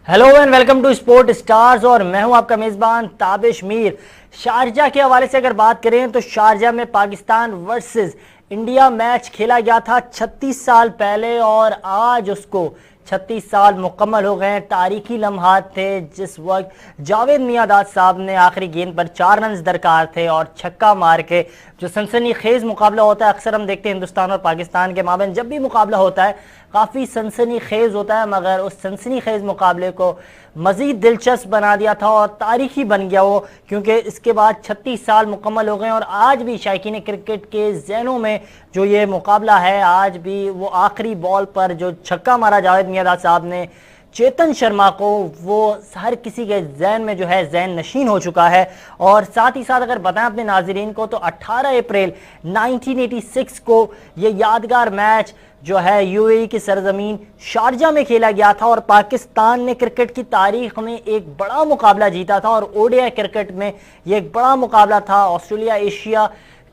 Hello and welcome to sport stars और मैं हूं आपका मेजबान ताबिश मीर। शारजा के हवाले से अगर बात करें तो शारजा में पाकिस्तान वर्सेस इंडिया मैच खेला गया था 36 साल पहले और आज उसको 36 साल मुकम्मल हो गए हैं। तारीखी लम्हात थे जिस वक्त जावेद मियांदाद साहब ने आखिरी गेंद पर 4 रन दरकार थे और छक्का मार के जो सनसनीखेज मुकाबला होता है, अक्सर हम देखते हैं हिंदुस्तान और पाकिस्तान के माबैन जब भी मुकाबला होता है काफ़ी सनसनीखेज होता है, मगर उस सनसनीखेज मुकाबले को मज़ीद दिलचस्प बना दिया था और तारीखी बन गया वो, क्योंकि इसके बाद 36 साल मुकम्मल हो गए और आज भी शायकीन क्रिकेट के जहनों में जो ये मुकाबला है, आज भी वो आखिरी बॉल पर जो छक्का मारा जावेद मियांदाद साहब ने चेतन शर्मा को, वो हर किसी के जहन में जो है जहन नशीन हो चुका है। और साथ ही साथ अगर बताएं अपने नाजरीन को तो 18 अप्रैल 1986 को ये यादगार मैच जो है यूएई की सरजमीन शारजा में खेला गया था और पाकिस्तान ने क्रिकेट की तारीख में एक बड़ा मुकाबला जीता था और ओडीआई क्रिकेट में ये एक बड़ा मुकाबला था। ऑस्ट्रेलिया एशिया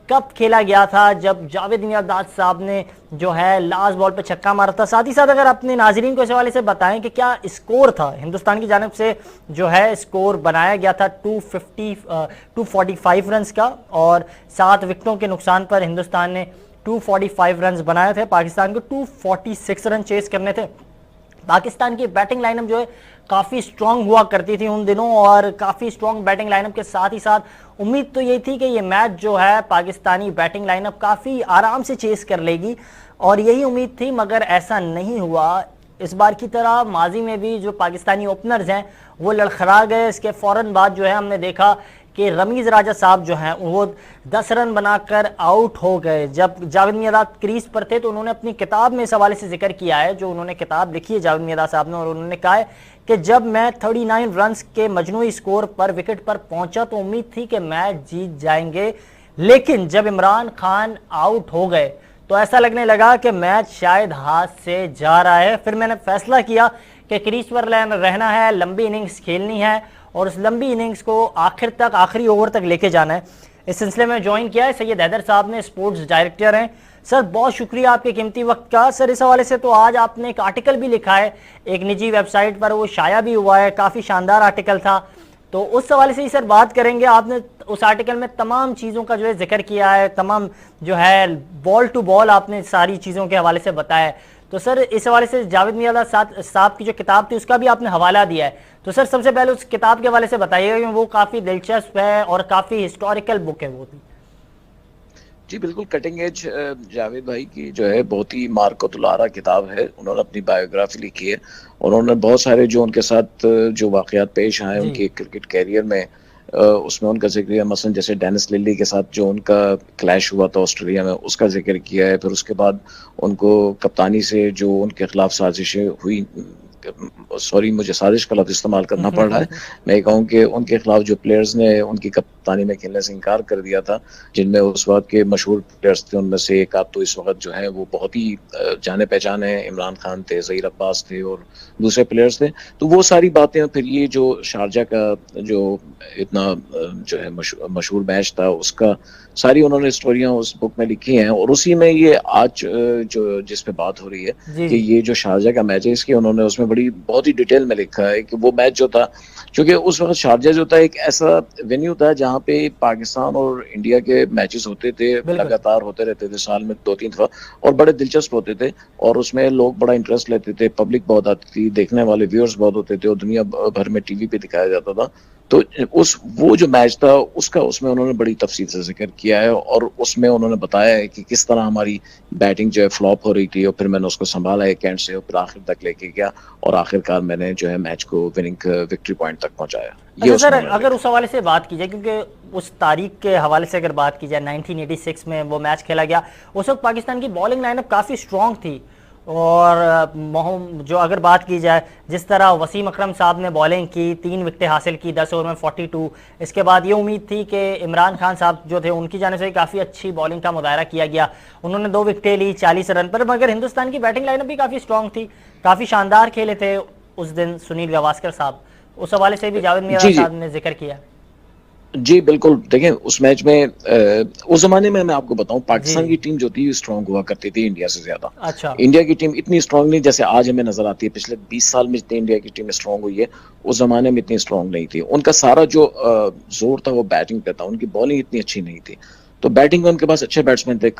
कप खेला गया था जब जावेद मियांदाद साहब ने जो है लास्ट बॉल पे छक्का मारा था। साथ ही साथ अगर अपने नाजरीन को इस हवाले से बताएं कि क्या स्कोर था, हिंदुस्तान की जानिब से जो है स्कोर बनाया गया था 245 रन का और 7 विकेटों के नुकसान पर हिंदुस्तान ने 245 रन बनाए थे। पाकिस्तान को 246 रन चेस करने थे। पाकिस्तान की बैटिंग लाइनअप जो है काफ़ी स्ट्रांग हुआ करती थी उन दिनों और काफ़ी स्ट्रांग बैटिंग लाइनअप के साथ ही साथ उम्मीद तो यही थी कि ये मैच जो है पाकिस्तानी बैटिंग लाइनअप काफ़ी आराम से चेस कर लेगी और यही उम्मीद थी, मगर ऐसा नहीं हुआ। इस बार की तरह माजी में भी जो पाकिस्तानी ओपनर्स हैं वो लड़खड़ा गए। इसके फ़ौरन बाद जो है हमने देखा कि रमीज़ राजा साहब जो हैं वो 10 रन बनाकर आउट हो गए। जब जावेद मियांदाद क्रीज पर थे तो उन्होंने अपनी किताब में इस हवाले से जिक्र किया है, जो उन्होंने किताब लिखी है जावेद मियांदाद साहब ने, और उन्होंने कहा है कि जब मैं 39 रन के मजनूई स्कोर पर विकेट पर पहुंचा तो उम्मीद थी कि मैच जीत जाएंगे, लेकिन जब इमरान खान आउट हो गए तो ऐसा लगने लगा कि मैच शायद हाथ से जा रहा है। फिर मैंने फैसला किया कि क्रीज पर रहना है, लंबी इनिंग्स खेलनी है और उस लंबी इनिंग्स को आखिर तक, आखिरी ओवर तक लेके जाना है। इस सिलसिले में ज्वाइन किया है सैयद हैदर साहब ने, स्पोर्ट्स डायरेक्टर हैं। सर बहुत शुक्रिया आपके कीमती वक्त का। सर इस हवाले से तो आज आपने एक आर्टिकल भी लिखा है एक निजी वेबसाइट पर, वो शाया भी हुआ है, काफ़ी शानदार आर्टिकल था, तो उस हवाले से ही सर बात करेंगे। आपने उस आर्टिकल में तमाम चीज़ों का जो है जिक्र किया है, तमाम जो है बॉल टू बॉल आपने सारी चीज़ों के हवाले से बताया है। तो सर इस हवाले से जावेद मियांदाद साहब की जो किताब थी उसका भी आपने हवाला दिया है, तो सर सबसे पहले उस किताब के हवाले से बताइएगा क्योंकि वो काफ़ी दिलचस्प है और काफ़ी हिस्टोरिकल बुक है वो भी। जी बिल्कुल, कटिंग एज जावेद भाई की जो है बहुत ही मार्कतुल-आरा किताब है। उन्होंने अपनी बायोग्राफी लिखी है और उन्होंने बहुत सारे जो उनके साथ जो वाक़यात पेश आए उनके क्रिकेट कैरियर में, उसमें उनका जिक्र है। मसलन जैसे डेनिस लिली के साथ जो उनका क्लैश हुआ था ऑस्ट्रेलिया में, उसका जिक्र किया है। फिर उसके बाद उनको कप्तानी से जो उनके खिलाफ साजिशें हुई, सॉरी मुझे साजिश का लफ्ज़ इस्तेमाल करना पड़ रहा है, मैं कहूँ कि उनके खिलाफ जो प्लेयर्स ने उनकी कप्तानी में खेलने से इनकार कर दिया था, जिनमें उस वक्त के मशहूर प्लेयर्स थे, उनमें से एक आप तो इस वक्त जो है वो बहुत ही जाने पहचाने हैं, इमरान खान थे, ज़हीर अब्बास थे और दूसरे प्लेयर्स थे। तो वो सारी बातें, फिर ये जो शारजा का जो इतना जो है मशहूर मैच था, उसका सारी उन्होंने स्टोरियां उस बुक में लिखी हैं और उसी में ये आज जो जिस पे बात हो रही है कि ये जो शारजा का मैच है, इसकी उन्होंने उसमें बहुत ही डिटेल में लिखा है कि वो मैच जो था, क्योंकि उस वक्त शारजा जो था एक ऐसा वेन्यू था जहाँ पे पाकिस्तान और इंडिया के मैचेस होते थे, लगातार होते रहते थे, साल में 2-3 दफा, और बड़े दिलचस्प होते थे और उसमें लोग बड़ा इंटरेस्ट लेते थे, पब्लिक बहुत आती थी, देखने वाले व्यूअर्स बहुत होते थे और दुनिया भर में टीवी पे दिखाया जाता था। तो वो जो मैच था उसका उसमें उन्होंने बड़ी तफसील से जिक्र किया है और उसमें उन्होंने बताया है कि किस तरह हमारी बैटिंग जो है फ्लॉप हो रही थी और फिर मैंने उसको संभाला एक एंड से और फिर आखिर तक लेके गया और आखिरकार मैंने जो है मैच को विनिंग विक्ट्री पॉइंट तक पहुंचाया। अच्छा सर, अगर उस हवाले से बात की जाए, क्योंकि उस तारीख के हवाले से अगर बात की जाए 1986 में वो मैच खेला गया, उस वक्त पाकिस्तान की बॉलिंग लाइनअप काफ़ी स्ट्रॉन्ग थी और जो अगर बात की जाए जिस तरह वसीम अकरम साहब ने बॉलिंग की, 3 विकेटें हासिल की 10 ओवर में 42। इसके बाद ये उम्मीद थी कि इमरान खान साहब जो थे उनकी जाने से काफ़ी अच्छी बॉलिंग का मुजाहरा किया गया, उन्होंने 2 विकेटें ली 40 रन पर, मगर हिंदुस्तान की बैटिंग लाइनअप भी काफ़ी स्ट्रॉन्ग थी, काफ़ी शानदार खेले थे उस दिन सुनील गावस्कर साहब। उस हवाले से भी जावेद मियांदाद साहब ने जिक्र किया। जी बिल्कुल, देखें उस मैच में उस जमाने में मैं आपको बताऊं, पाकिस्तान जी। की टीम जो थी स्ट्रांग हुआ करती थी इंडिया से ज्यादा। अच्छा। इंडिया की टीम इतनी स्ट्रांग नहीं जैसे आज हमें नजर आती है। पिछले 20 साल में जितनी इंडिया की टीम स्ट्रांग हुई है, उस जमाने में इतनी स्ट्रांग नहीं थी। उनका सारा जो जोर था वो बैटिंग पे था, उनकी बॉलिंग इतनी अच्छी नहीं थी। तो बैटिंग में उनके पास अच्छे बैट्समैन थे,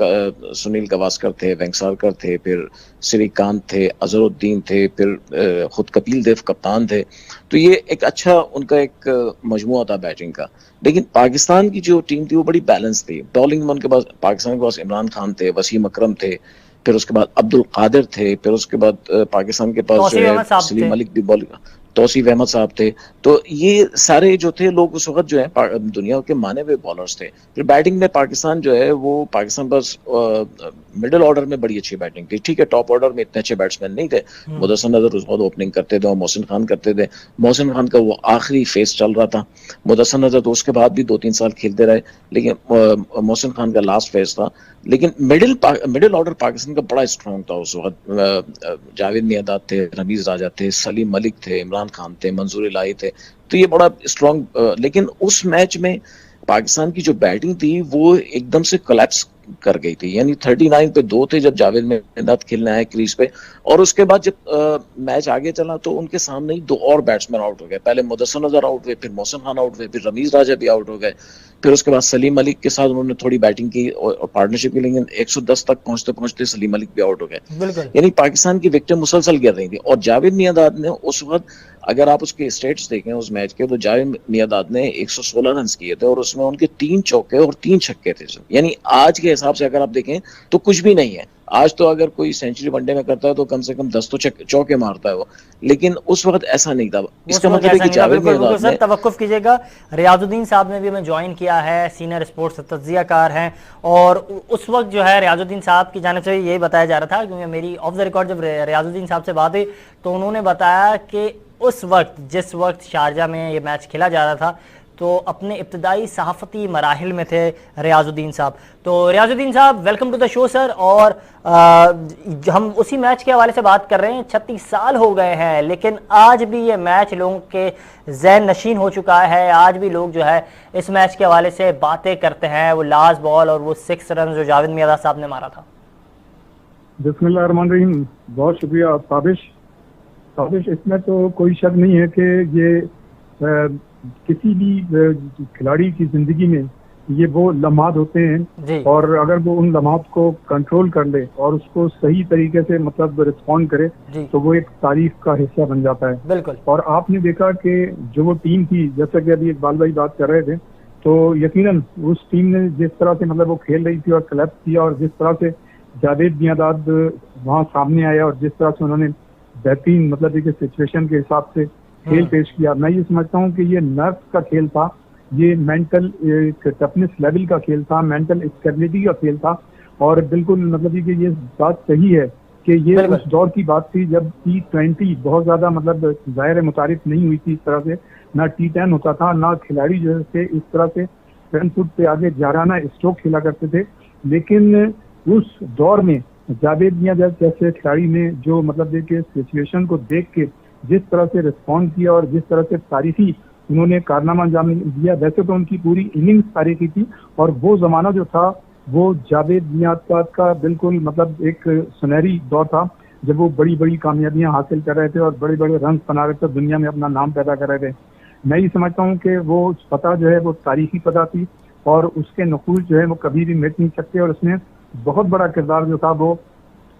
सुनील गावस्कर थे, वेंगसरकर थे, फिर श्रीकांत थे, अजहरुद्दीन थे, फिर खुद कपिल देव कप्तान थे। तो ये एक अच्छा उनका एक मजमुआ था बैटिंग का। लेकिन पाकिस्तान की जो टीम थी वो बड़ी बैलेंस थी। बॉलिंग में उनके पास, पाकिस्तान के पास इमरान खान थे, वसीम अकरम थे, फिर उसके बाद अब्दुल कादिर थे, फिर उसके बाद पाकिस्तान के पास जो तौसीफ है अहमद साहब थे। सलीम मलिक भी बॉलिंग, तौसीफ अहमद साहब थे। तो ये सारे जो थे लोग उस वक्त जो है दुनिया के माने हुए बॉलर्स थे। फिर बैटिंग में पाकिस्तान जो है वो, पाकिस्तान बस मिडिल ऑर्डर में बड़ी अच्छी बैटिंग थी। ठीक है, टॉप ऑर्डर में इतने अच्छे बैट्समैन नहीं थे। मुदस्सिर नजर उस वक्त ओपनिंग करते थे और मोहसिन खान करते थे। मोहसिन खान का वो आखिरी फेस चल रहा था। मुदस्सिर नजर तो उसके बाद भी 2-3 साल खेलते रहे, लेकिन मोहसिन खान का लास्ट फेस था। लेकिन मिडिल ऑर्डर पाकिस्तान का बड़ा स्ट्रॉन्ग था उस वक्त। जावेद मियांदाद थे, रमीज राजा थे, सलीम मलिक थे, इमरान खान थे, मंजूर इलाही थे। तो ये बड़ा स्ट्रॉन्ग, लेकिन उस मैच में पाकिस्तान की जो बैटिंग थी वो एकदम से कोलैप्स कर गई थी। यानी 39 पे 2 थे जब जावेद मियांदाद खेलने आए क्रीज पे, और उसके बाद जब मैच आगे चला तो उनके सामने ही 2 और बैट्समैन आउट हो गए। पहले मुदस्सिर नजर आउट हुए, फिर मोहसिन खान आउट हुए, फिर रमीज राजा भी आउट हो गए। फिर उसके बाद सलीम मलिक के साथ उन्होंने थोड़ी बैटिंग की और पार्टनरशिप की, लेकिन 110 तक पहुंचते पहुंचते सलीम मलिक भी आउट हो गए। बिल्कुल। यानी पाकिस्तान की विकेटें मुसलसल गिर रही थी। और जावेद मियांदाद ने उस वक्त, अगर आप उसके स्टेट्स देखें उस मैच के, तो जावेद मियांदाद ने 116 रन किए थे और उसमें उनके 3 चौके और 3 छक्के थे। यानी आज के हिसाब से अगर आप देखें तो कुछ भी नहीं है। आज तो अगर कोई सेंचुरी वनडे में करता है तो कम से कम 10 तो चौके मारता है वो, लेकिन उस वक्त ऐसा नहीं था। उस इसका वक्त मतलब है ऐसा कि नहीं था। जावेद बिल्कुल बिल्कुल मियांदाद सर, ने, तवक्कुफ कीजिएगा। रियाजुद्दीन साहब ने भी हमें ज्वाइन किया है, सीनियर स्पोर्ट्स तज्जियाकार हैं। और उस वक्त जो है रियाजुद्दीन साहब की जानिब से यही बताया जा रहा था, क्योंकि मेरी ऑफ द रिकॉर्ड जब रियाजुद्दीन साहब से बात हुई तो उन्होंने बताया कि उस वक्त, जिस वक्त शारजा में ये मैच खेला जा रहा था, तो अपने इब्तदाई सहाफ़ती मराहिल में थे रियाजुद्दीन साहब। तो रियाजुद्दीन साहब, welcome to the show sir. और हम उसी मैच के हवाले से बात कर रहे हैं। 36 साल हो गए हैं, लेकिन आज भी ये मैच लोगों के ज़हन नशीन हो चुका है। आज भी लोग जो है इस मैच के हवाले से बातें करते हैं, वो लास्ट बॉल और वो 6 रन जो जावेद मियांदाद साहब ने मारा था। बिस्मिल्लाहिर्रहमानिर्रहीम। बहुत शुक्रिया ताबिश। इसमें तो कोई शक नहीं है कि ये किसी भी खिलाड़ी की जिंदगी में ये वो लम्हात होते हैं, और अगर वो उन लम्हात को कंट्रोल कर ले और उसको सही तरीके से मतलब रिस्पॉन्ड करे तो वो एक तारीफ का हिस्सा बन जाता है। बिल्कुल। और आपने देखा कि जो वो टीम थी, जैसा कि अभी इकबाल भाई बात कर रहे थे, तो यकीनन उस टीम ने जिस तरह से मतलब वो खेल रही थी और कोलैप्स किया, और जिस तरह से जावेद मियांदाद वहाँ सामने आया और जिस तरह से उन्होंने बेहतरीन मतलब एक सिचुएशन के हिसाब से खेल पेश किया, मैं ये समझता हूँ कि ये नर्व का खेल था, ये मेंटल टफनेस लेवल का खेल था, मेंटल स्टेबिलिटी का खेल था। और बिल्कुल मतलब कि ये बात सही है कि ये उस दौर की बात थी जब T20 बहुत ज्यादा मतलब ज़ाहिर मुतारिफ नहीं हुई थी इस तरह से, ना T10 होता था, ना खिलाड़ी जो है इस तरह से फ्रंट फुट पे आगे जाराना स्ट्रोक खेला करते थे। लेकिन उस दौर में जावेद मियांदाद जैसे खिलाड़ी ने जो मतलब देखिए सिचुएशन को देख के जिस तरह से रिस्पॉन्ड किया और जिस तरह से तारीफी उन्होंने कारनामा अंजाम दिया, वैसे तो उनकी पूरी इनिंग्स तारीफी थी। और वो जमाना जो था वो जावेद मियांदाद का बिल्कुल मतलब एक सुनहरी दौर था, जब वो बड़ी बड़ी कामयाबियां हासिल कर रहे थे और बड़े बड़े रन बना रहे थे, दुनिया में अपना नाम पैदा कर रहे थे। मैं ये समझता हूँ कि वो पता जो है वो तारीखी पता थी और उसके नकूल जो है वो कभी भी मिट नहीं सकते। और उसमें बहुत बड़ा किरदार जो था वो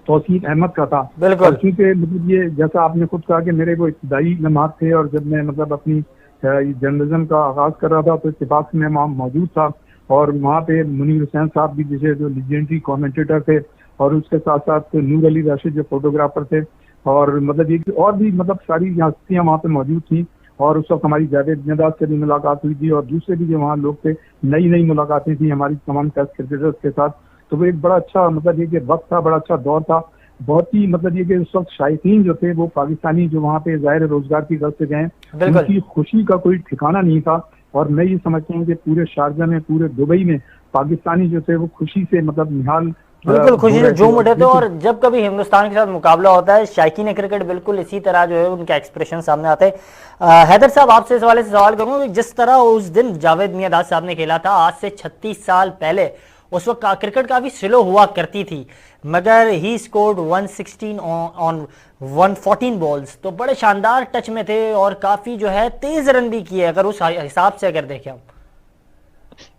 तौसीफ अहमद का था। बिल्कुल। क्योंकि मतलब ये जैसा आपने खुद कहा कि मेरे वो इब्तदाई लम्हात थे, और जब मैं मतलब अपनी जर्नलिज्म का आगाज कर रहा था तो इत्तेफाक से मैं वहाँ मौजूद था, और वहाँ पे मुनीर हुसैन साहब भी जिसे जो लीजेंडरी कमेंटेटर थे, और उसके साथ साथ नूर अली राशिद जो फोटोग्राफर थे, और मतलब ये और भी मतलब सारी हस्तियाँ वहाँ पे मौजूद थी। और उस वक्त हमारी जावेद मियांदाद से भी मुलाकात हुई थी, और दूसरे भी जो वहाँ लोग थे, नई नई मुलाकातें थी हमारी तमाम टेस्ट क्रिकेटर्स के साथ। तो वो एक बड़ा अच्छा मतलब ये कि वक्त था, बड़ा अच्छा दौर था। बहुत ही मतलब ये कि उस वक्त शायकीन जो थे वो पाकिस्तानी जो वहाँ पे ज़ाहिर रोजगार की गल से गए, उनकी खुशी का कोई ठिकाना नहीं था। और मैं ये समझता हूँ कि पूरे शारजा में, पूरे दुबई में पाकिस्तानी जो थे वो खुशी से मतलब निहाल बिल्कुल खुशी हो से रहे थे। झूम और उठे थे। बिल्कुल और जब कभी हिंदुस्तान के साथ मुकाबला होता है शायकीन क्रिकेट बिल्कुल इसी तरह जो है उनके एक्सप्रेशन सामने आते हैं। हैदर साहब आपसे इस वाले से सवाल करूंगा कि जिस तरह उस दिन जावेद मियांदाद साहब ने खेला था आज से 36 साल पहले, उस वक्त क्रिकेट काफी स्लो हुआ करती थी, मगर ही स्कोर्ड 116 ऑन 114 बॉल्स, तो बड़े शानदार टच में थे और काफी जो है तेज रन भी किए अगर उस हिसाब से अगर देखें हम।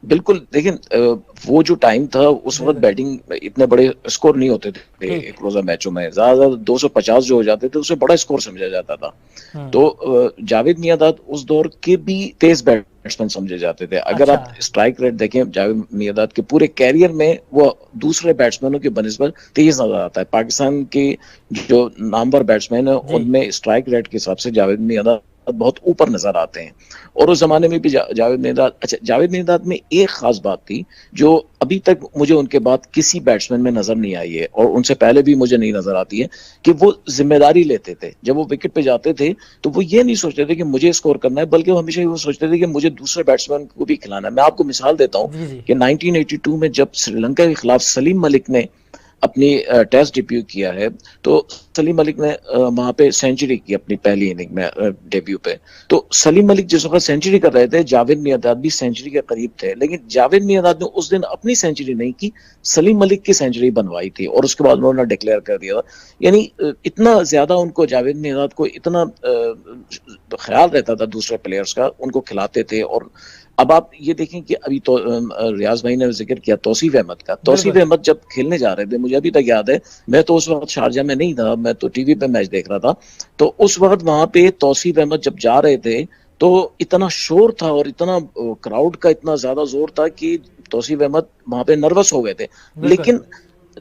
बिल्कुल लेकिन वो जो टाइम था उस वक्त बिल्कुल बैटिंग इतने बड़े स्कोर नहीं होते थे ठीक। एक रोजा मैचों में, ज्यादा 250 जो हो जाते थे उसे बड़ा स्कोर समझा जाता था। तो जावेद मियांदाद उस दौर के भी तेज बैट्समैन समझे जाते थे। अगर अच्छा आप स्ट्राइक रेट देखें जावेद मियांदाद के पूरे कैरियर में वो दूसरे बैट्समैनों के बनिस्बत तेज नजर आता है। पाकिस्तान के जो नामवर बैट्समैन है जी उनमें स्ट्राइक रेट के हिसाब से जावेद मियांदाद बहुत ऊपर नजर आते हैं। और उस जमाने में भी जावेद मियांदाद, अच्छा जावेद मियांदाद में एक खास बात थी जो अभी तक मुझे उनके बाद किसी बैट्समैन में नजर नहीं आई है और उनसे पहले भी मुझे नहीं नजर आती है, कि वो जिम्मेदारी लेते थे। जब वो विकेट पे जाते थे तो वो ये नहीं सोचते थे कि मुझे स्कोर करना है, बल्कि वो हमेशा वो सोचते थे कि मुझे दूसरे बैट्समैन को भी खिलाना है। मैं आपको मिसाल देता हूँ जी जी कि 1982 में जब श्रीलंका के खिलाफ सलीम मलिक ने अपनी टेस्ट डेब्यू किया है, तो सलीम मलिक ने वहां पे सेंचुरी की अपनी पहली इनिंग में डेब्यू पे। तो सलीम मलिक जिस वक्त सेंचुरी कर रहे थे जावेद मियांदाद भी सेंचुरी के करीब थे, लेकिन जावेद मियांदाद ने उस दिन अपनी सेंचुरी नहीं की, सलीम मलिक की सेंचुरी बनवाई थी और उसके बाद उन्होंने डिक्लेयर कर दिया था। यानी इतना ज्यादा उनको जावेद मियांदाद को इतना ख्याल रहता था दूसरे प्लेयर्स का, उनको खिलाते थे। और अब आप ये देखें कि अभी तो रियाज भाई ने जिक्र किया तौसीफ अहमद का। तौसीफ बिल्कुल अहमद जब खेलने जा रहे थे, मुझे अभी तक याद है, मैं तो उस वक्त शारजा में नहीं था, मैं तो टीवी पे मैच देख रहा था, तो उस वक्त वहां पे तौसीफ अहमद जब जा रहे थे तो इतना शोर था और इतना क्राउड का इतना ज्यादा जोर था कि तौसीफ अहमद वहां पे नर्वस हो गए थे। बिल्कुल लेकिन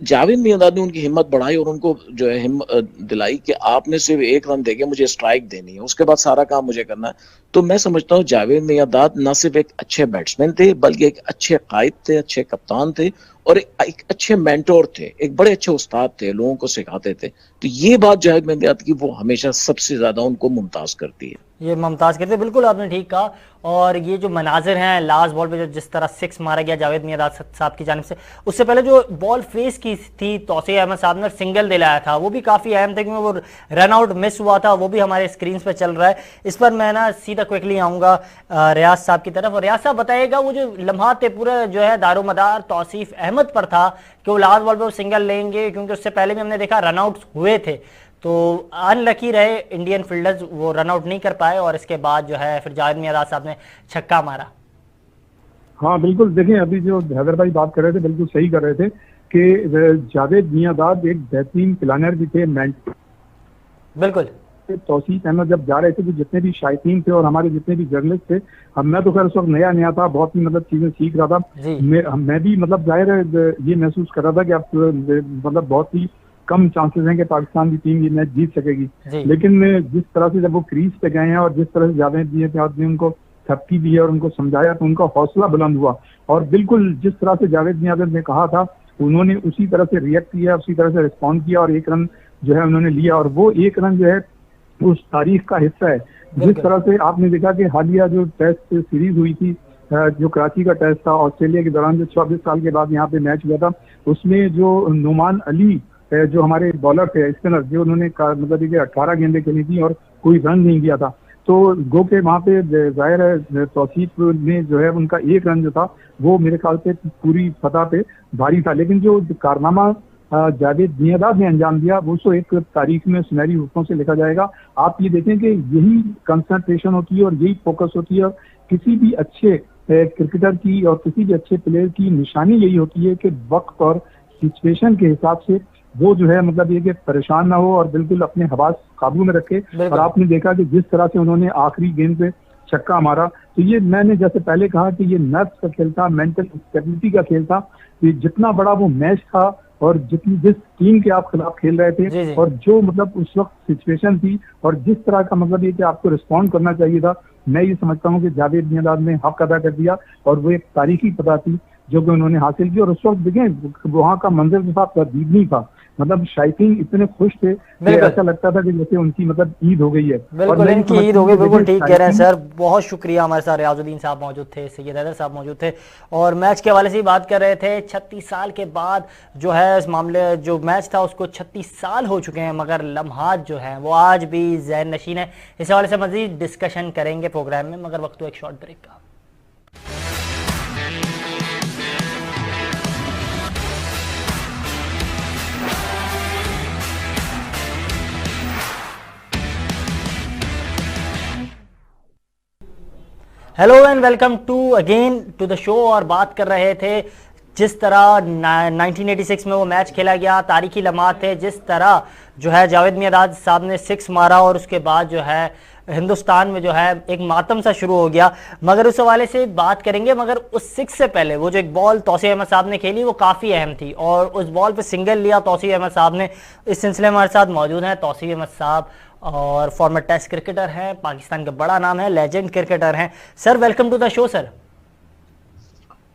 जावेद मियांदाद ने उनकी हिम्मत बढ़ाई और उनको जो है हिम्मत दिलाई कि आपने सिर्फ एक रन देके मुझे स्ट्राइक देनी है, उसके बाद सारा काम मुझे करना है। तो मैं समझता हूँ जावेद मियांदाद न सिर्फ एक अच्छे बैट्समैन थे बल्कि एक अच्छे कायद थे, अच्छे कप्तान थे और एक अच्छे मेंटोर थे, एक बड़े अच्छे उस्ताद थे, लोगों को सिखाते थे। तो ये बात जावेद मियांदाद की वो हमेशा सबसे ज्यादा उनको मुमताज करती है। ये मुमताज करते, बिल्कुल आपने ठीक कहा। और ये जो मनाजिर हैं लास्ट बॉल पे जो जिस तरह 6 मारा गया जावेद मियांदाद साहब की जानिब से, उससे पहले जो बॉल फेस की थी तौसीफ अहमद साहब ने सिंगल दिलाया था, वो भी काफ़ी अहम था क्योंकि वो रन आउट मिस हुआ था, वो भी हमारे स्क्रीन पे चल रहा है। इस पर मैं ना सीधा क्विकली आऊँगा रियाज साहब की तरफ। और रियाज साहब बताइएगा वो जो लम्हा थे पूरा जो है दारोमदार तौसीफ अहमद पर था कि वो लास्ट बॉल पर वो सिंगल लेंगे, क्योंकि उससे पहले भी हमने देखा रन आउट हुए थे, तो अनलकी रहे इंडियन फील्डर्स, वो रन आउट नहीं कर पाए और इसके बाद जो है फिर जावेद मियांदाद साहब ने छक्का मारा। हाँ बिल्कुल, देखें अभी जो हैदर भाई बात कर रहे थे बिल्कुल सही कर रहे थे कि जावेद मियांदाद एक बेहतरीन प्लानर भी थे। बिल्कुल तौसीफ अहमद जब जा रहे थे तो जितने भी शायकीन थे और हमारे जितने भी जर्नलिस्ट थे, अब मैं तो खैर उस वक्त नया नया था, बहुत ही मतलब चीजें सीख रहा था, मैं भी मतलब जाहिर है ये महसूस कर रहा था कि अब मतलब बहुत ही कम चांसेस हैं कि पाकिस्तान की टीम ये मैच जीत सकेगी। लेकिन जिस तरह से जब वो क्रीज पे गए हैं और जिस तरह से जावेद मियांदाद ने उनको थपकी दी है और उनको समझाया तो उनका हौसला बुलंद हुआ और बिल्कुल जिस तरह से जावेद मियांदाद ने कहा था उन्होंने उसी तरह से रिएक्ट किया, उसी तरह से रिस्पॉन्ड किया और एक रन जो है उन्होंने लिया। और वो एक रन जो है उस तारीख का हिस्सा है। जिस तरह से आपने देखा कि हालिया जो टेस्ट सीरीज हुई थी, जो कराची का टेस्ट था ऑस्ट्रेलिया के दौरान, जो 24 साल के बाद यहाँ पे मैच हुआ था, उसमें जो नुमान अली जो हमारे बॉलर थे स्पिनर, जो उन्होंने मतलब 18 गेंदें खेली थी और कोई रन नहीं दिया था, तो गो के वहाँ पे जाहिर है तौसीफ ने जो है उनका एक रन जो था वो मेरे ख्याल से पूरी फतह पे भारी था। लेकिन जो कारनामा जावेद मियांदाद ने अंजाम दिया वो तो एक तारीख में सुनहरी रूपों से लिखा जाएगा। आप ये देखें कि यही कंसंट्रेशन होती है और यही फोकस होती है किसी भी अच्छे क्रिकेटर की और किसी भी अच्छे प्लेयर की निशानी यही होती है कि वक्त और सिचुएशन के हिसाब से वो जो है मतलब ये कि परेशान ना हो और बिल्कुल अपने हवास काबू में रखे। और आपने देखा कि जिस तरह से उन्होंने आखिरी गेंद पे छक्का मारा, तो ये मैंने जैसे पहले कहा कि ये नर्व्स का खेल था, मेंटल स्टेबिलिटी का खेल था। कि जितना बड़ा वो मैच था और जिस टीम के आप खिलाफ खेल रहे थे और जो मतलब उस वक्त सिचुएशन थी और जिस तरह का मतलब ये कि आपको रिस्पॉन्ड करना चाहिए था, मैं ये समझता हूँ कि जावेद मियांदाद ने हक अदा कर दिया और वो एक तारीखी पता थी जो कि उन्होंने हासिल की। और उस वक्त देखें वहाँ का मंजर जो था तब्दील नहीं था, मतलब शायकीन इतने खुश थे कि ऐसा लगता था कि जैसे उनकी मतलब ईद हो गई है। बिल्कुल इनकी ईद हो गई, बिल्कुल ठीक कह रहे हैं सर। बहुत शुक्रिया, हमारे साथ रियाजुद्दीन साहब मौजूद थे, सैयद हैदर साहब मौजूद थे और मैच के हवाले से ही बात कर रहे थे। 36 साल के बाद जो है इस मामले जो मैच था उसको 36 साल हो चुके हैं, मगर लम्हात जो है वो आज भी ज़हन नशीन है। इस हवाले से मज़ीद डिस्कशन करेंगे प्रोग्राम में, मगर वक्त एक शॉर्ट ब्रेक का। Hello and welcome to again to the show. और बात कर रहे थे जिस तरह 1986 में वो मैच खेला गया, तारीखी लम्हात थे, जिस तरह जो है जावेद मियांदाद साहब ने 6 मारा और उसके बाद जो है हिंदुस्तान में जो है एक मातम सा शुरू हो गया, मगर उस हवाले से बात करेंगे। मगर उस 6 से पहले वो जो एक बॉल तौसीफ अहमद साहब ने खेली वो काफ़ी अहम थी और उस बॉल पे सिंगल लिया तौसीफ अहमद साहब ने। इस सिलसिले में हमारे साथ मौजूद हैं तौसीफ अहमद साहब और फॉर्मर टेस्ट क्रिकेटर हैं, पाकिस्तान का बड़ा नाम है, लेजेंड क्रिकेटर हैं। Sir welcome to the show sir.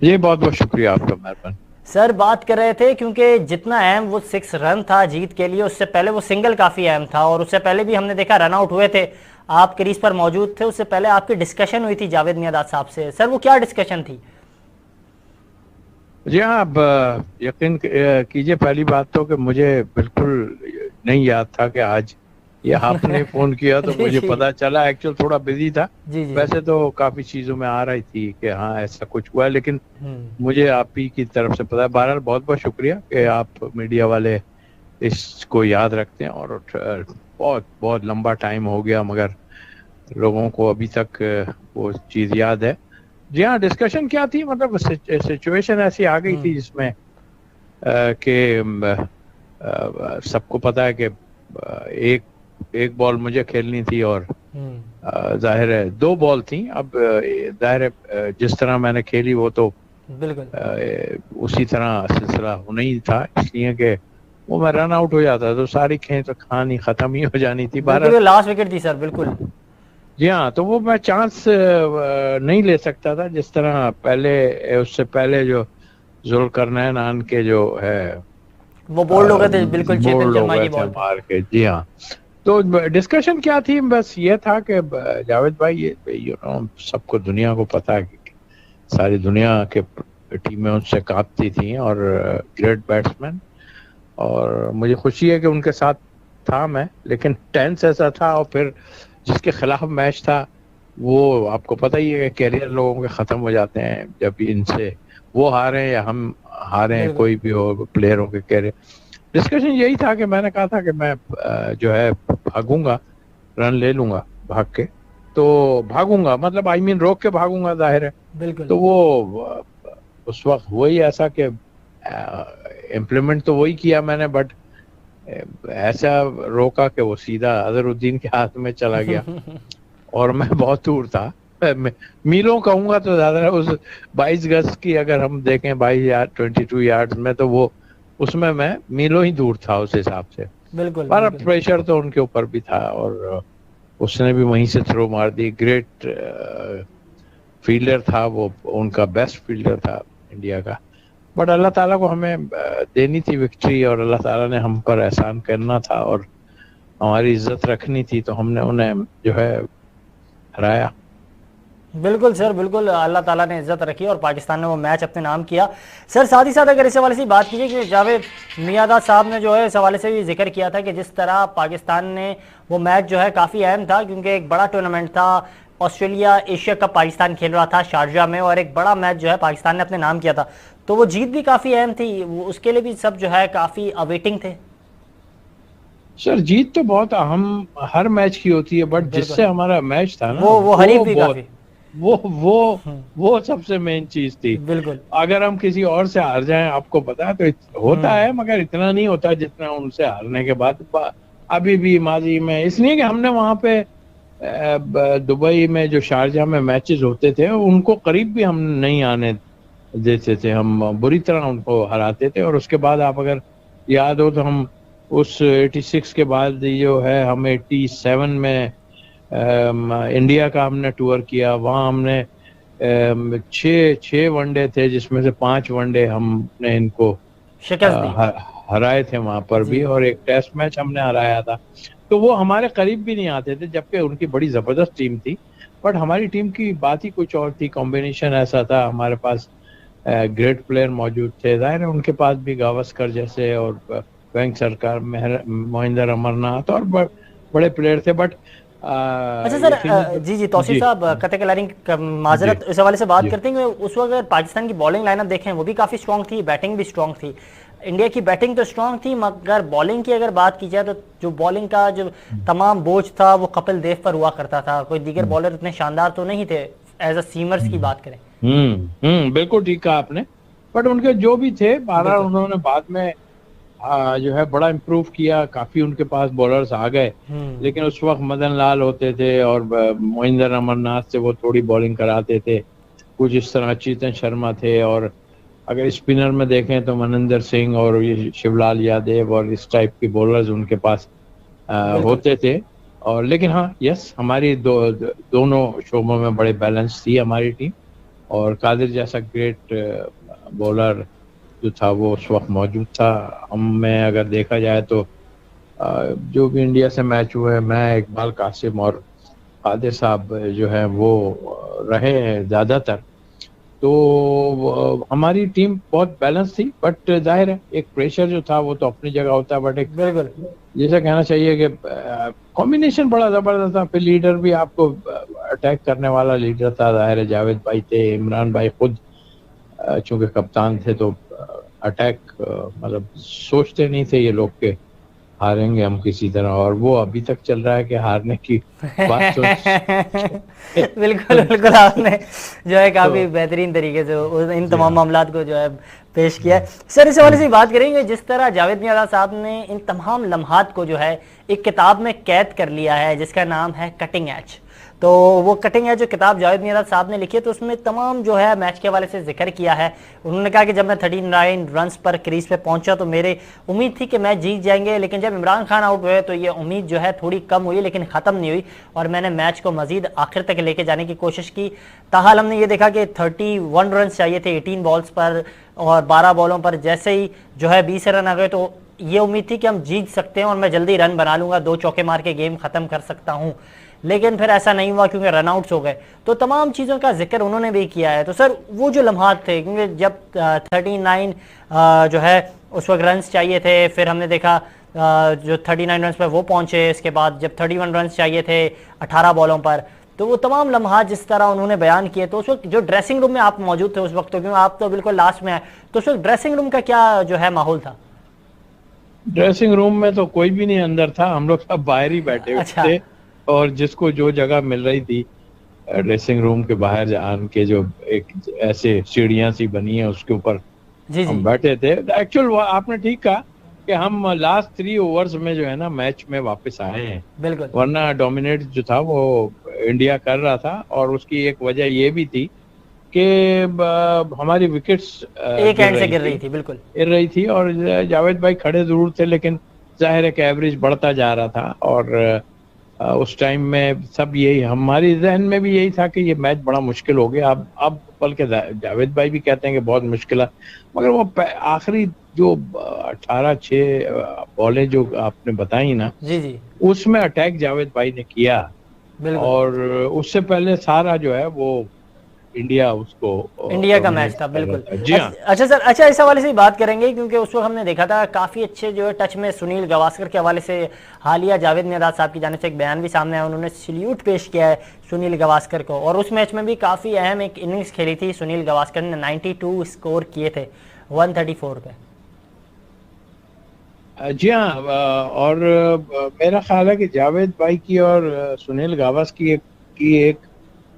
ये बहुत बहुत शुक्रिया आपका, मेहरबान सर। बात कर रहे थे क्योंकि जितना अहम वो 6 रन था जीत के लिए, उससे पहले वो सिंगल काफ़ी अहम था और उससे पहले भी हमने देखा रन आउट हुए थे। आप क्रीज पर मौजूद थे, उससे पहले आपकी डिस्कशन हुई थी जावेद मियांदाद साहब से। सर वो क्या डिस्कशन थी? जी हाँ, अब यकीन कीजिए, पहली बात तो कि मुझे बिल्कुल नहीं याद था कि आज ये आपने फोन किया तो मुझे पता चला। एक्चुअल थोड़ा बिजी था, वैसे तो काफी चीजों में आ रही थी कि हाँ ऐसा कुछ हुआ है, लेकिन मुझे आप ही की तरफ से पता है। बहरहाल बहुत बहुत शुक्रिया कि आप मीडिया वाले इसको याद रखते हैं और बहुत बहुत लंबा टाइम हो गया मगर लोगों को अभी तक वो चीज याद है। जी हाँ, डिस्कशन क्या थी, मतलब सिचुएशन ऐसी आ गई थी जिसमें कि सबको पता है कि एक बॉल मुझे खेलनी थी और जाहिर है 2 बॉल थी। अब जाहिर है जिस तरह मैंने खेली वो तो बिल्कुल उसी तरह सिलसिला होना ही था, इसलिए कि वो मैं रन आउट हो जाता तो सारी खेल कहानी खत्म ही हो जानी थी। लास्ट विकेट थी सर। बिल्कुल जी हाँ, तो वो मैं चांस नहीं ले सकता था जिस तरह पहले, उससे पहले जो जुल्करनैन के जो है वो बोल्ड हो गए थे, बिल्कुल चेतन शर्मा की बॉल मार के। जी हाँ, तो डिस्कशन क्या थी, बस ये था कि जावेद भाई ये सबको दुनिया को पता है कि सारी दुनिया के टीमें उनसे कांपती थी और ग्रेट बैट्समैन, और मुझे खुशी है कि उनके साथ था मैं। लेकिन टेंस ऐसा था और फिर जिसके खिलाफ मैच था वो आपको पता ही है कि कैरियर लोगों के खत्म हो जाते हैं जब इनसे वो हारे या हम हारे, कोई भी हो प्लेयरों के कैरियर। डिस्कशन यही था कि मैंने कहा था कि मैं जो है भागूंगा, रन ले लूंगा भाग के, तो भागूंगा मतलब आई मीन रोक के भागूंगा, जाहिर है। बिल्कुल। तो वो उस वक्त वही ऐसा कि इम्प्लीमेंट तो वही किया मैंने, बट ऐसा रोका कि वो सीधा अजहरुद्दीन के हाथ में चला गया और मैं बहुत दूर था, मीलों कहूंगा तो ज्यादा, उस 22 गज की अगर हम देखें 22 यार्ड्स में, तो वो उसमें मैं मीलों ही दूर था उस हिसाब से। बिल्कुल। पर प्रेशर तो उनके ऊपर भी था और उसने भी वहीं से थ्रो मार दी। ग्रेट फील्डर था वो, उनका बेस्ट फील्डर था इंडिया का। बट अल्लाह ताला को हमें देनी थी विक्ट्री और अल्लाह ताला ने हम पर एहसान करना था और हमारी इज्जत रखनी थी, तो हमने उन्हें जो है हराया। बिल्कुल सर, बिल्कुल अल्लाह ताला ने इज्जत रखी और पाकिस्तान ने वो मैच अपने नाम किया। सर साथ ही साथ अगर इस हवाले से बात कीजिए कि जावेद मियांदाद साहब ने जो है इस हवाले से भी जिक्र किया था कि जिस तरह पाकिस्तान ने वो मैच जो है काफ़ी अहम था, क्योंकि एक बड़ा टूर्नामेंट था, ऑस्ट्रेलिया एशिया कप पाकिस्तान खेल रहा था शारजाह में और एक बड़ा मैच जो है पाकिस्तान ने अपने नाम किया था, तो वो जीत भी काफ़ी अहम थी, उसके लिए भी सब जो है काफ़ी अवेटिंग थे। सर जीत तो बहुत अहम हर मैच की होती है, बट जिससे हमारा मैच था ना वो हरीफ भी काफी वो सबसे मेन चीज थी। बिल्कुल। अगर हम किसी और से हार जाएं, आपको पता है तो होता है, मगर इतना नहीं होता जितना उनसे हारने के बाद अभी भी माजी में। इसलिए कि हमने वहां पे दुबई में जो शारजाह में मैचेस होते थे उनको करीब भी हम नहीं आने देते थे, हम बुरी तरह उनको हराते थे। और उसके बाद आप अगर याद हो तो हम उस 86 के बाद जो है हम 87 में इंडिया का हमने टूर किया, वहाँ हमने 6 वनडे थे जिसमें से 5 वनडे हमने इनको हराए थे वहां पर भी, और एक टेस्ट मैच हमने हराया था। तो वो हमारे करीब भी नहीं आते थे, जबकि उनकी बड़ी जबरदस्त टीम थी। बट हमारी टीम की बात ही कुछ और थी, कॉम्बिनेशन ऐसा था, हमारे पास ग्रेट प्लेयर मौजूद थे। जाहिर है उनके पास भी गावस्कर जैसे और वेंक सरकार, मोहिंदर अमरनाथ और बड़े प्लेयर थे। बट अच्छा सर, जी तौसीफ साहब, कतई कलारी माजरत इस हवाले से बात करते हैं। उस वक्त अगर पाकिस्तान की बॉलिंग लाइनअप देखें वो भी काफ़ी स्ट्रॉन्ग थी, बैटिंग भी स्ट्रॉन्ग थी। इंडिया की बैटिंग तो स्ट्रॉन्ग थी, मगर बॉलिंग की अगर बात की जाए तो जो बॉलिंग का जो तमाम बोझ था वो कपिल देव पर हुआ करता था। कोई दीगर बॉलर इतने शानदार तो नहीं थे एज अ सीमर्स की बात करें। बिल्कुल ठीक कहा आपने। बट उनके जो भी थे 12 उन्होंने बाद में जो है बड़ा इम्प्रूव किया, काफी उनके पास बॉलर्स आ गए। लेकिन उस वक्त मदन लाल होते थे और मोहिंदर अमरनाथ से वो थोड़ी बॉलिंग कराते थे, कुछ इस तरह चेतन शर्मा थे। और अगर स्पिनर में देखें तो मनिंदर सिंह और ये शिवलाल यादव और इस टाइप के बॉलर्स उनके पास होते थे। और लेकिन हाँ, यस, हमारी दोनों शोबों में बड़े बैलेंस थी हमारी टीम। और कादिर जैसा ग्रेट बॉलर जो था वो उस वक्त मौजूद था। हम में अगर देखा जाए तो जो भी इंडिया से मैच हुए, मैं, इकबाल कासिम और कादिर साहब जो है वो रहे हैं ज़्यादातर। तो हमारी टीम बहुत बैलेंस थी। बट जाहिर है एक प्रेशर जो था वो तो अपनी जगह होता है, बट एक जैसा कहना चाहिए कि कॉम्बिनेशन बड़ा ज़बरदस्त था। फिर लीडर भी आपको अटैक करने वाला लीडर था, जाहिर है जावेद भाई थे, इमरान भाई खुद चूंकि कप्तान थे तो अटैक मतलब सोचते नहीं थे ये लोग के हारेंगे हम किसी तरह, और वो अभी तक चल रहा है कि हारने की बात तो बिल्कुल बिल्कुल, आपने जो है काफी बेहतरीन तरीके से इन तमाम मामलात को जो है पेश किया है। सर इस हवाले से बात करेंगे, जिस तरह जावेद मियां साहब ने इन तमाम लम्हात को जो है एक किताब में कैद कर लिया है जिसका नाम है कटिंग एज। तो वो कटिंग एज जो किताब जावेद मियां साहब ने लिखी है तो उसमें तमाम जो है मैच के हवाले से जिक्र किया है। उन्होंने कहा कि जब मैं 39 रन्स पर क्रीज पे पहुंचा तो मेरे उम्मीद थी कि मैच जीत जाएंगे, लेकिन जब इमरान खान आउट हुए तो ये उम्मीद जो है थोड़ी कम हुई, लेकिन ख़त्म नहीं हुई और मैंने मैच को मजीद आखिर तक लेके जाने की कोशिश की। ताहाल हमने ये देखा कि 31 रन चाहिए थे 18 बॉल्स पर और 12 बॉलों पर जैसे ही जो है 20 रन आ गए तो ये उम्मीद थी कि हम जीत सकते हैं और मैं जल्दी रन बना लूंगा, 2 चौके मार के गेम ख़त्म कर सकता हूँ। लेकिन फिर ऐसा नहीं हुआ क्योंकि रन आउट्स हो गए। तो तमाम चीज़ों का जिक्र उन्होंने भी किया है। तो सर वो जो लम्हात थे, क्योंकि जब 39 जो है उस वक्त रन्स चाहिए थे, फिर हमने देखा जो 39 रन्स पर वो पहुंचे, इसके बाद जब 31 रन्स चाहिए थे 18 बॉलों पर, तो वो तमाम लम्हात जिस तरह उन्होंने बयान किए, तो उस वक्त जो ड्रेसिंग रूम में आप मौजूद थे उस वक्त, तो क्योंकि आप तो बिल्कुल लास्ट में आए, तो उस वक्त ड्रेसिंग रूम का क्या जो है माहौल था? ड्रेसिंग रूम में तो कोई भी नहीं अंदर था, हम लोग सब बाहर ही बैठे हुए थे। और जिसको जो जगह मिल रही थी ड्रेसिंग रूम के बाहर आन के, जो एक ऐसे सीढ़ियां सी बनी है उसके ऊपर हम बैठे थे। एक्चुअल आपने ठीक कहा कि हम लास्ट 3 ओवर्स में जो है ना मैच में वापस आए हैं, बिल्कुल, वरना डोमिनेट जो था वो इंडिया कर रहा था। और उसकी एक वजह ये भी थी कि हमारी विकेट्स एक एंड से गिर रही थी, बिल्कुल गिर रही थी। और जावेद भाई खड़े जरूर थे, लेकिन जाहिर है कि एवरेज बढ़ता जा रहा था। और उस टाइम में सब यही, हमारी जहन में भी यही था कि ये मैच बड़ा मुश्किल हो गया। अब बल्कि जावेद भाई भी कहते हैं कि बहुत मुश्किल है, मगर वो आखिरी जो 18-6 बॉलें जो आपने बताई ना, जी उसमें अटैक जावेद भाई ने किया। और उससे पहले सारा जो है वो इंडिया का मैच था, बिल्कुल। जी अच्छा सर, अच्छा इस हवाले से बात करेंगे क्योंकि उस वक्त हमने देखा था काफ़ी अच्छे जो है टच में सुनील गावस्कर के हवाले से हालिया जावेद मियां साहब की जानिब से एक बयान भी सामने आया, उन्होंने सल्यूट पेश किया है सुनील गावस्कर को। और उस मैच में भी काफ़ी अहम एक इनिंग्स खेली थी सुनील गावस्कर ने, 92 स्कोर किए थे 134 पे। जी हाँ, और मेरा ख्याल है कि जावेद भाई की और सुनील गावस्कर की एक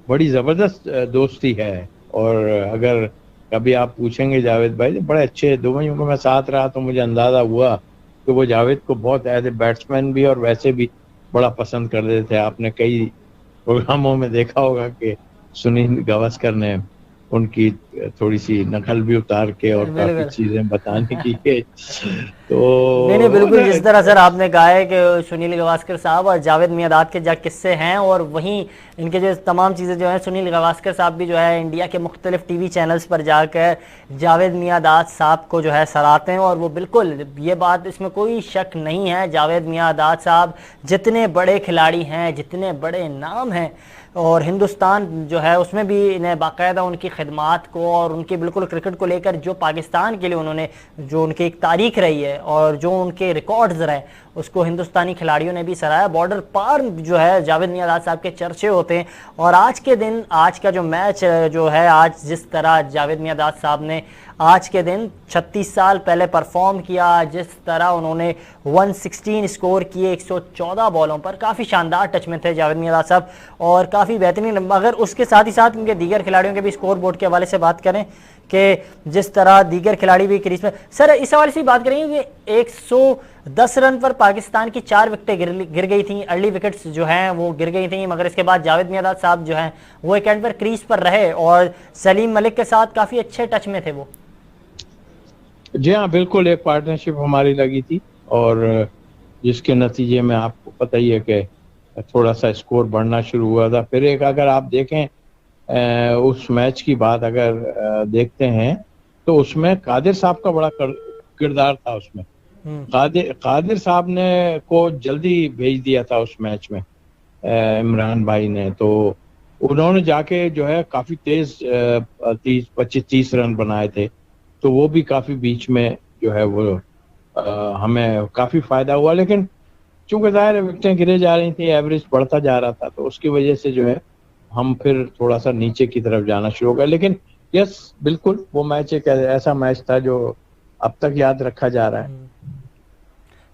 बड़ी ज़बरदस्त दोस्ती है। और अगर कभी आप पूछेंगे जावेद भाई, तो बड़े अच्छे 2 महीनों को मैं साथ रहा तो मुझे अंदाज़ा हुआ कि वो जावेद को बहुत एज ए बैट्समैन भी और वैसे भी बड़ा पसंद करते थे। आपने कई प्रोग्रामों में देखा होगा कि सुनील गावस्कर ने उनकी थोड़ी सी नकल भी उतार के और काफ़ी चीज़ें बताने की तो नहीं बिल्कुल, जिस तरह सर आपने कहा है कि सुनील गावस्कर साहब और जावेद मियांदाद के किस्से हैं, और वहीं इनके जो तमाम चीज़ें जो हैं, सुनील गावस्कर साहब भी जो है इंडिया के मुख्तलिफ टीवी चैनल्स पर जाकर जावेद मियांदाद साहब को जो है सराहते हैं, और वो बिल्कुल, ये बात इसमें कोई शक नहीं है, जावेद मियांदाद साहब जितने बड़े खिलाड़ी हैं, जितने बड़े नाम हैं, और हिंदुस्तान जो है उसमें भी इन्हें बाकायदा उनकी खिदमात को और उनकी बिल्कुल क्रिकेट को लेकर जो पाकिस्तान के लिए उन्होंने जो उनकी एक तारीख रही है और जो उनके रिकॉर्ड्स रहे, उसको हिंदुस्तानी खिलाड़ियों ने भी सराहा। बॉर्डर पार जो है जावेद मियांदाद साहब के चर्चे होते हैं, और आज के दिन, आज का जो मैच जो है, आज जिस तरह जावेद मियांदाद साहब ने आज के दिन 36 साल पहले परफॉर्म किया, जिस तरह उन्होंने 116 स्कोर किए 114 बॉलों पर, काफ़ी शानदार टच में थे जावेद मियांदाद साहब और काफ़ी बेहतरीन। अगर उसके साथ ही साथ उनके दीगर खिलाड़ियों के भी स्कोर बोर्ड के हवाले से बात करें कि जिस तरह दीगर खिलाड़ी भी क्रीज में, सर इस हवाले से बात करेंगे कि 110 रन पर पाकिस्तान की 4 विकेटें गिर गई थी, अर्ली विकेट्स जो हैं वो गिर गई थी, मगर इसके बाद जावेद मियांदाद साहब जो हैं वो एक एंड पर क्रीज पर रहे और सलीम मलिक के साथ काफ़ी अच्छे टच में थे वो। जी हाँ, बिल्कुल, एक पार्टनरशिप हमारी लगी थी, और जिसके नतीजे में आपको पता ही है कि थोड़ा सा स्कोर बढ़ना शुरू हुआ था। फिर एक, अगर आप देखें उस मैच की बात अगर देखते हैं, तो उसमें कादिर साहब का बड़ा किरदार था उसमें। कादिर साहब ने को जल्दी भेज दिया था उस मैच में इमरान भाई ने, तो उन्होंने जाके जो है काफी तेज 25-30 रन बनाए थे, तो वो भी काफी बीच में जो है वो हमें काफी फायदा हुआ। लेकिन चूंकि जाहिर है विकेटें गिरे जा रही थी, एवरेज बढ़ता जा रहा था, तो उसकी वजह से जो है हम फिर थोड़ा सा नीचे की तरफ जाना शुरू हो गया। लेकिन यस, बिल्कुल वो मैच एक ऐसा मैच था जो अब तक याद रखा जा रहा है।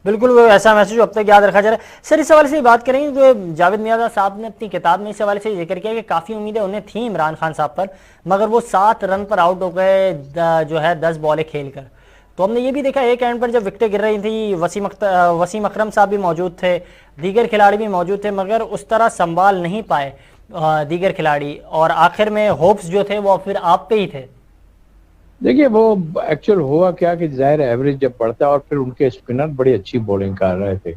बिल्कुल, वो ऐसा मैच जो अब तक याद रखा जा रहा है। सर इस हवाले से बात करेंगे, तो जावेद मियांदाद साहब ने अपनी किताब में इस हवाले से जिक्र किया कि काफ़ी उम्मीदें उन्हें थी इमरान खान साहब पर, मगर वो 7 रन पर आउट हो गए जो है 10 बॉलें खेल कर। तो हमने ये भी देखा एक एंड पर जब विकेटें गिर रही थी, वसीम अकरम साहब भी मौजूद थे, दीगर खिलाड़ी भी मौजूद थे, मगर उस तरह संभाल नहीं पाए दीगर खिलाड़ी, और आखिर में होप्स जो थे वो फिर आप पे ही थे। देखिए, वो एक्चुअल हुआ क्या कि जाहिर एवरेज जब बढ़ता है, और फिर उनके स्पिनर बड़ी अच्छी बॉलिंग कर रहे थे,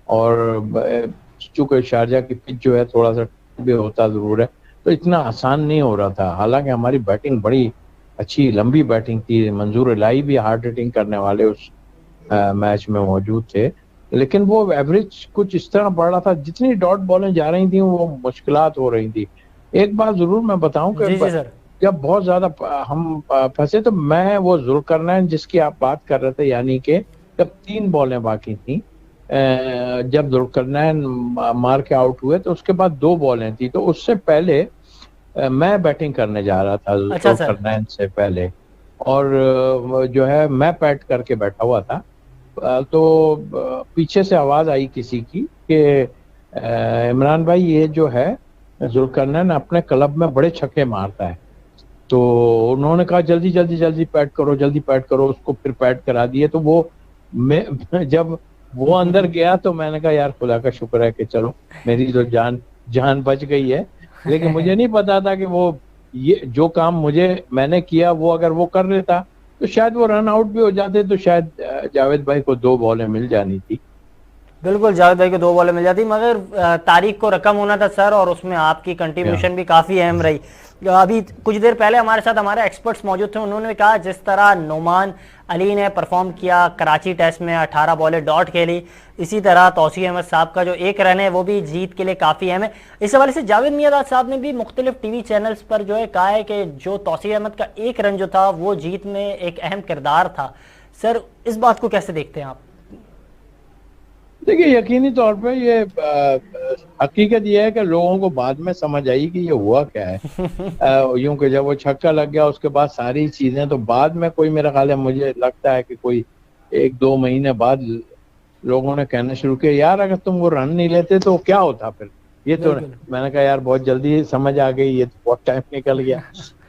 और चूंकि शारजा की पिच जो है थोड़ा सा भी होता जरूर है, तो इतना आसान नहीं हो रहा था। हालांकि हमारी बैटिंग बड़ी अच्छी लंबी बैटिंग थी, मंजूर इलाही भी हार्ड हिटिंग करने वाले उस मैच में मौजूद थे, लेकिन वो एवरेज कुछ इस तरह बढ़ रहा था, जितनी डॉट बॉलें जा रही थी वो मुश्किलात हो रही थी। एक बात जरूर मैं बताऊं कि जब बहुत ज्यादा हम फंसे, तो मैं वो जुल्करनैन जिसकी आप बात कर रहे थे, यानी कि जब 3 बॉलें बाकी थी, जब जुल्करनैन मार के आउट हुए, तो उसके बाद 2 बॉलें थी, तो उससे पहले मैं बैटिंग करने जा रहा था जुल्करनैन से पहले, और जो है मैं पैट करके बैठा हुआ था, तो पीछे से आवाज आई किसी की कि इमरान भाई, ये जो है जुल्करनैन अपने क्लब में बड़े छक्के मारता है। तो उन्होंने कहा जल्दी जल्दी जल्दी पैट करो, जल्दी पैट करो उसको। फिर पैट करा दिए। तो वो मैं जब वो अंदर गया तो मैंने कहा यार खुदा का शुक्र है कि चलो मेरी तो जान बच गई है। लेकिन मुझे नहीं पता था कि वो ये जो काम मैंने किया वो अगर वो कर लेता तो शायद वो रन आउट भी हो जाते, तो शायद जावेद भाई को 2 बॉलें मिल जानी थी। बिल्कुल, जावेद भाई को 2 बॉलें मिल जाती, मगर तारीख को रकम होना था सर, और उसमें आपकी कंट्रीब्यूशन भी काफ़ी अहम रही। अभी कुछ देर पहले हमारे साथ हमारे एक्सपर्ट्स मौजूद थे, उन्होंने कहा जिस तरह नोमान अली ने परफॉर्म किया कराची टेस्ट में, 18 बॉलें डॉट खेली, इसी तरह तौसीफ अहमद साहब का जो 1 रन है वो भी जीत के लिए काफ़ी अहम है। इस हवाले से जावेद मियांदाद साहब ने भी मुख्तलिफ टीवी चैनल्स पर जो है कहा है कि जो तौसीफ अहमद का 1 रन जो था वो जीत में एक अहम किरदार था। सर इस बात को कैसे देखते हैं आप? देखिए, यकीनी तौर पे ये हकीकत ये है कि लोगों को बाद में समझ आई कि ये हुआ क्या है। यूं कि जब वो छक्का लग गया उसके बाद सारी चीजें, तो बाद में कोई, मेरा ख्याल है, मुझे लगता है कि कोई 1-2 महीने बाद लोगों ने कहना शुरू किया यार अगर तुम वो रन नहीं लेते तो क्या होता फिर। ये तो मैंने कहा यार बहुत जल्दी समझ आ गई, ये तो बहुत टाइम निकल गया।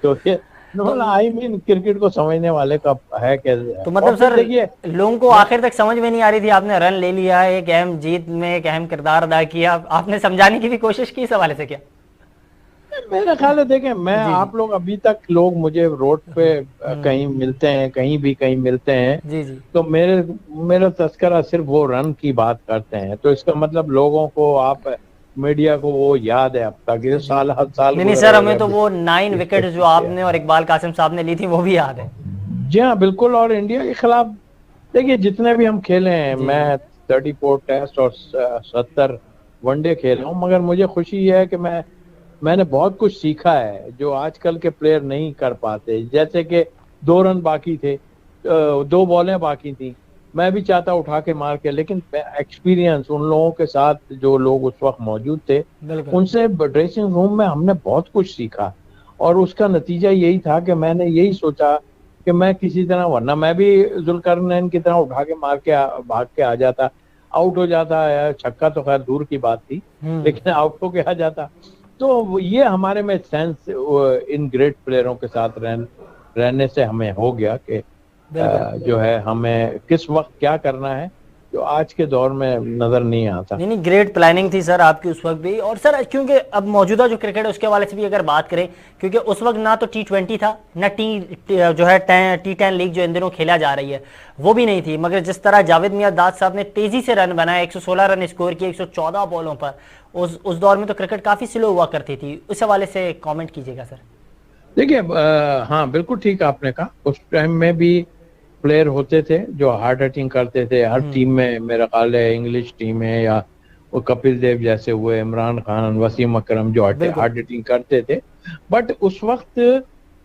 तो ये आई मीन क्रिकेट को समझने वाले का है क्या। तो मतलब सर देखिए, लोगों को आखिर तक समझ में नहीं आ रही थी, आपने रन ले लिया, एक अहम जीत में एक अहम किरदार अदा किया, आपने समझाने की भी कोशिश की इस हवाले से क्या? मेरा ख्याल है, देखें मैं आप लोग अभी तक लोग मुझे रोड पे कहीं मिलते हैं, कहीं भी कहीं मिलते हैं, जी जी तो मेरा तस्करा सिर्फ वो रन की बात करते हैं। तो इसका मतलब लोगों को, आप मीडिया को वो याद है अब तक, ये साल हर साल नहीं नहीं गुजर सर, रहे हमें तो हैं। वो 9 विकेट जो आपने और इकबाल कासिम साहब ने ली थी वो भी याद है। जी हाँ बिल्कुल। और इंडिया के खिलाफ देखिए जितने भी हम खेले हैं, जी मैं 34 टेस्ट और 70 वनडे खेला हूँ, मगर मुझे खुशी है कि मैंने बहुत कुछ सीखा है जो आजकल के प्लेयर नहीं कर पाते। जैसे कि 2 रन बाकी थे, 2 बॉलें बाकी थी, मैं भी चाहता उठा के मार के, लेकिन एक्सपीरियंस उन लोगों के साथ जो लोग उस वक्त मौजूद थे, बिल्कुल उनसे ड्रेसिंग रूम में हमने बहुत कुछ सीखा। और उसका नतीजा यही था कि मैंने यही सोचा कि मैं किसी तरह, वरना मैं भी जुल्करनैन की तरह उठा के मार के भाग के आ जाता, आउट हो जाता है। छक्का तो खैर दूर की बात थी, लेकिन आउट हो के आ जाता। तो ये हमारे में सेंस इन ग्रेट प्लेयरों के साथ रहने से हमें हो गया कि बिल्कुल। जो है हमें किस वक्त क्या करना है, जो आज के दौर में नजर नहीं आता। नहीं नहीं, ग्रेट प्लानिंग थी सर आपकी उस वक्त भी। और सर क्योंकि अब मौजूदा जो क्रिकेट है उसके हवाले से भी अगर बात करें, क्योंकि उस वक्त ना तो T20 था, ना जो है T10 लीग जो इन दिनों खेला जा रही है वो भी नहीं थी, मगर जिस तरह जावेद मियांदाद साहब ने तेजी से रन बनाए, 116 रन स्कोर किए 114 बॉलों पर, उस दौर में तो क्रिकेट काफी स्लो हुआ करती थी। उस हवाले से कॉमेंट कीजिएगा सर। देखिए हाँ बिल्कुल ठीक आपने कहा, उस टाइम में भी प्लेयर होते थे जो हार्ड हिटिंग करते थे हर टीम में। मेरा ख्याल है इंग्लिश टीम है या वो कपिल देव जैसे हुए, इमरान खान, वसीम अकरम, जो हार्ड हिटिंग करते थे। बट उस वक्त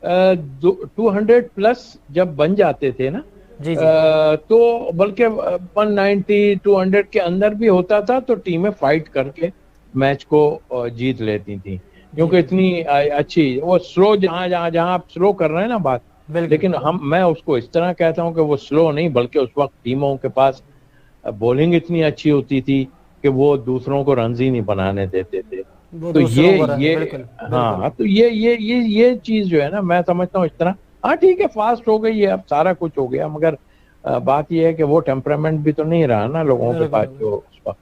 200 प्लस जब बन जाते थे ना, जी जी तो बल्कि 190 200 के अंदर भी होता था, तो टीमें फाइट करके मैच को जीत लेती थी, क्योंकि इतनी अच्छी वो स्लो, जहां जहां जहां आप स्लो कर रहे हैं ना बात, बिल्कुल लेकिन मैं उसको इस तरह कहता हूं कि वो स्लो नहीं, बल्कि उस वक्त टीमों के पास बॉलिंग इतनी अच्छी होती थी कि वो दूसरों को रन ही नहीं बनाने देते थे। वो तो दूसरों को रन, ये बिल्कुल बिल्कुल। हाँ, तो ये चीज जो है ना, मैं समझता हूँ इस तरह। हाँ ठीक है, फास्ट हो गई है, अब सारा कुछ हो गया, मगर बात ये है कि वो टेम्परामेंट भी तो नहीं रहा ना लोगों के पास जो उस वक्त।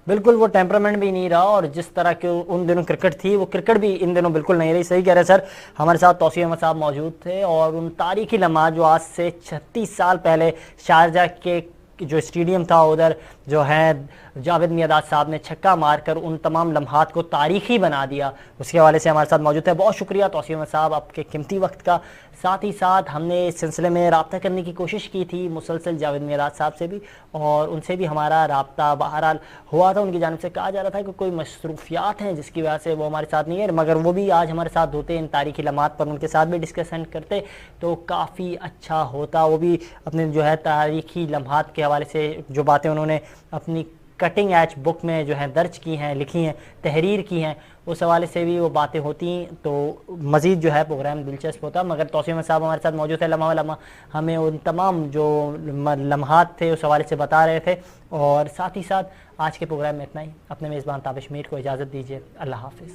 बिल्कुल वो टेम्परामेंट भी नहीं रहा, और जिस तरह के उन दिनों क्रिकेट थी वो क्रिकेट भी इन दिनों बिल्कुल नहीं रही। सही कह रहे हैं सर। हमारे साथ तौसीफ अहमद साहब मौजूद थे, और उन तारीखी लम्हा जो आज से 36 साल पहले शारजा के जो स्टेडियम था उधर जो है जावेद मियांदाद साहब ने छक्का मारकर उन तमाम लम्हात को तारीखी बना दिया, उसके हवाले से हमारे साथ मौजूद है। बहुत शुक्रिया तौसीफ अहमद साहब आपके कीमती वक्त का। साथ ही साथ हमने इस सिलसिले में रब्ता करने की कोशिश की थी मुसलसल जावेद मियांदाद साहब से भी, और उनसे भी हमारा रब्ता बहरहाल हुआ था। उनकी जानिब से कहा जा रहा था कि कोई मसरूफियात हैं जिसकी वजह से वो हमारे साथ नहीं है, मगर वो भी आज हमारे साथ होते, इन तारीखी लम्हात पर उनके साथ भी डिस्कशन करते तो काफ़ी अच्छा होता। वो भी अपने जो है तारीखी लम्हात के हवाले से जो बातें उन्होंने अपनी कटिंग एज बुक में जो है दर्ज की हैं, लिखी हैं, तहरीर की हैं, उस हवाले से भी वो बातें होती तो मज़ीद जो है प्रोग्राम दिलचस्प होता। मगर तौसीफ अहमद साहब हमारे साथ मौजूद है, लम्हा लम्हा हमें उन तमाम जो लम्हात थे उस हवाले से बता रहे थे। और साथ ही साथ आज के प्रोग्राम में इतना ही। अपने मेज़बान ताबिश मीर को इजाज़त दीजिए। अल्लाह हाफिज़।